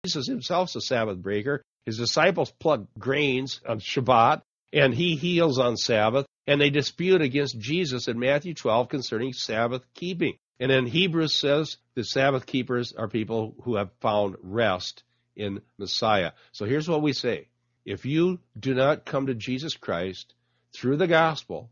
Jesus himself is a Sabbath breaker. His disciples pluck grains on Shabbat, and he heals on Sabbath, and they dispute against Jesus in Matthew 12 concerning Sabbath keeping. And then Hebrews says the Sabbath keepers are people who have found rest in Messiah. So here's what we say. If you do not come to Jesus Christ through the gospel,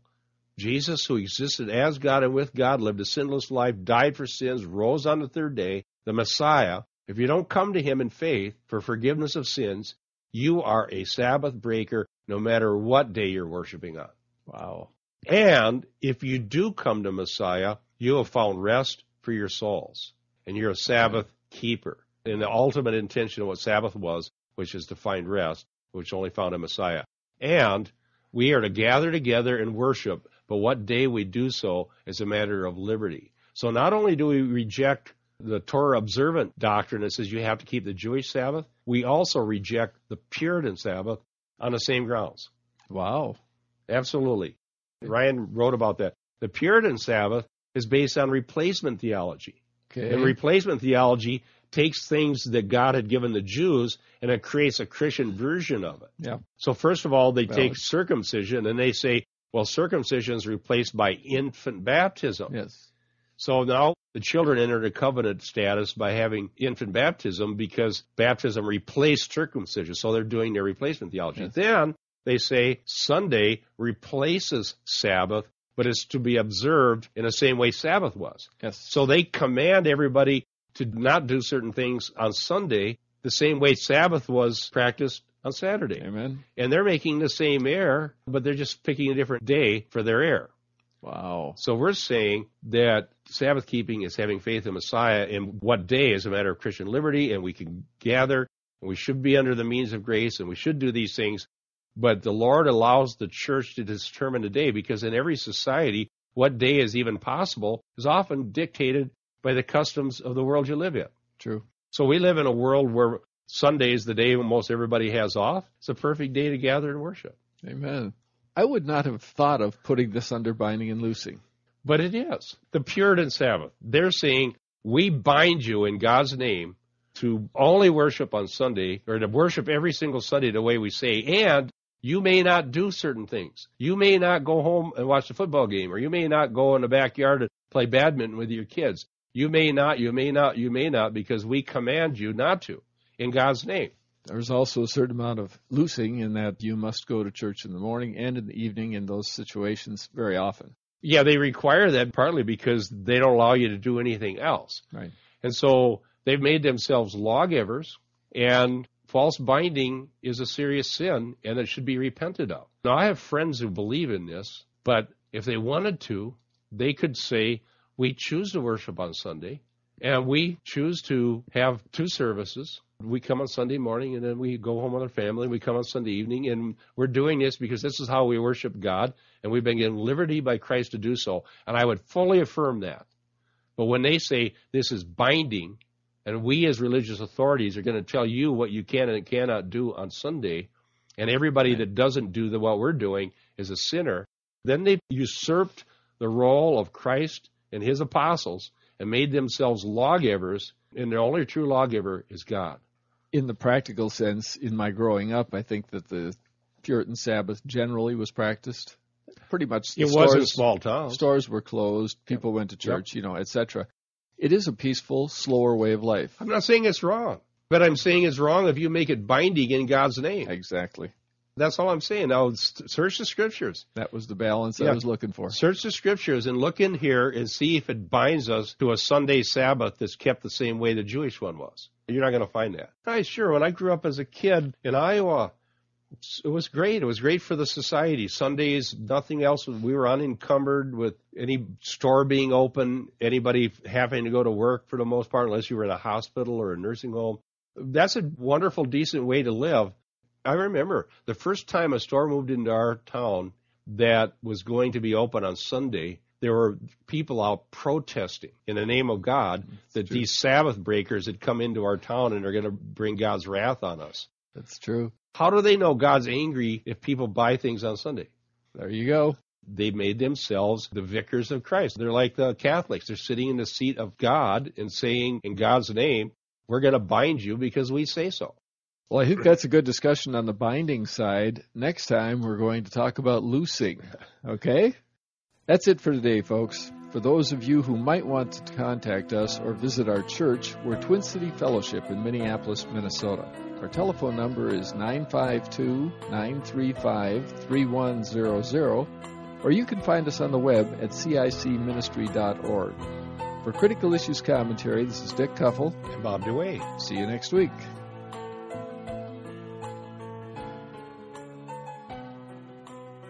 Jesus, who existed as God and with God, lived a sinless life, died for sins, rose on the third day, the Messiah, if you don't come to him in faith for forgiveness of sins, you are a Sabbath breaker no matter what day you're worshiping on. Wow. And if you do come to Messiah, you have found rest for your souls, and you're a Sabbath keeper. And the ultimate intention of what Sabbath was, which is to find rest, which only found in Messiah. And we are to gather together and worship, but what day we do so is a matter of liberty. So not only do we reject the Torah observant doctrine that says you have to keep the Jewish Sabbath, we also reject the Puritan Sabbath on the same grounds. Wow. Absolutely. Ryan wrote about that. The Puritan Sabbath is based on replacement theology. Okay. And replacement theology takes things that God had given the Jews and it creates a Christian version of it. Yeah. So first of all, they take circumcision and they say, well, circumcision is replaced by infant baptism. Yes. So now the children entered a covenant status by having infant baptism because baptism replaced circumcision. So they're doing their replacement theology. Yes. Then they say Sunday replaces Sabbath, but it's to be observed in the same way Sabbath was. Yes. So they command everybody to not do certain things on Sunday the same way Sabbath was practiced on Saturday. Amen. And they're making the same error, but they're just picking a different day for their error. Wow. So we're saying that Sabbath keeping is having faith in Messiah, and what day is a matter of Christian liberty, and we can gather, and we should be under the means of grace, and we should do these things. But the Lord allows the church to determine the day, because in every society, what day is even possible is often dictated by the customs of the world you live in. True. So we live in a world where Sunday is the day when most everybody has off. It's a perfect day to gather and worship. Amen. I would not have thought of putting this under binding and loosing. But it is. The Puritan Sabbath. They're saying, we bind you in God's name to only worship on Sunday, or to worship every single Sunday the way we say, and you may not do certain things. You may not go home and watch the football game, or you may not go in the backyard and play badminton with your kids. You may not, because we command you not to in God's name. There's also a certain amount of loosing in that you must go to church in the morning and in the evening in those situations very often. Yeah, they require that partly because they don't allow you to do anything else. Right. And so they've made themselves lawgivers, and false binding is a serious sin, and it should be repented of. Now, I have friends who believe in this, but if they wanted to, they could say, we choose to worship on Sunday, and we choose to have two services. We come on Sunday morning, and then we go home with our family. We come on Sunday evening, and we're doing this because this is how we worship God, and we've been given liberty by Christ to do so. And I would fully affirm that. But when they say this is binding, and we as religious authorities are going to tell you what you can and cannot do on Sunday, and everybody that doesn't do what we're doing is a sinner, then they've usurped the role of Christ and his apostles and made themselves lawgivers, and the only true lawgiver is God. In the practical sense, in my growing up, I think that the Puritan Sabbath generally was practiced. Pretty much it was in small towns. Stores were closed, people went to church, etc. It is a peaceful, slower way of life. I'm not saying it's wrong, but I'm saying it's wrong if you make it binding in God's name. Exactly. That's all I'm saying. Now, search the Scriptures. That was the balance I was looking for. Search the Scriptures and look in here and see if it binds us to a Sunday Sabbath that's kept the same way the Jewish one was. You're not going to find that. Sure, when I grew up as a kid in Iowa, it was great. It was great for the society. Sundays, nothing else. We were unencumbered with any store being open, anybody having to go to work for the most part, unless you were in a hospital or a nursing home. That's a wonderful, decent way to live. I remember the first time a store moved into our town that was going to be open on Sunday, there were people out protesting in the name of God that these Sabbath breakers had come into our town and are going to bring God's wrath on us. That's true. How do they know God's angry if people buy things on Sunday? There you go. They made themselves the vicars of Christ. They're like the Catholics. They're sitting in the seat of God and saying in God's name, we're going to bind you because we say so. Well, I think that's a good discussion on the binding side. Next time, we're going to talk about loosing. Okay? That's it for today, folks. For those of you who might want to contact us or visit our church, we're Twin City Fellowship in Minneapolis, Minnesota. Our telephone number is 952-935-3100, or you can find us on the web at cicministry.org. For Critical Issues Commentary, this is Dick Kuffel And Bob Dewaay. See you next week.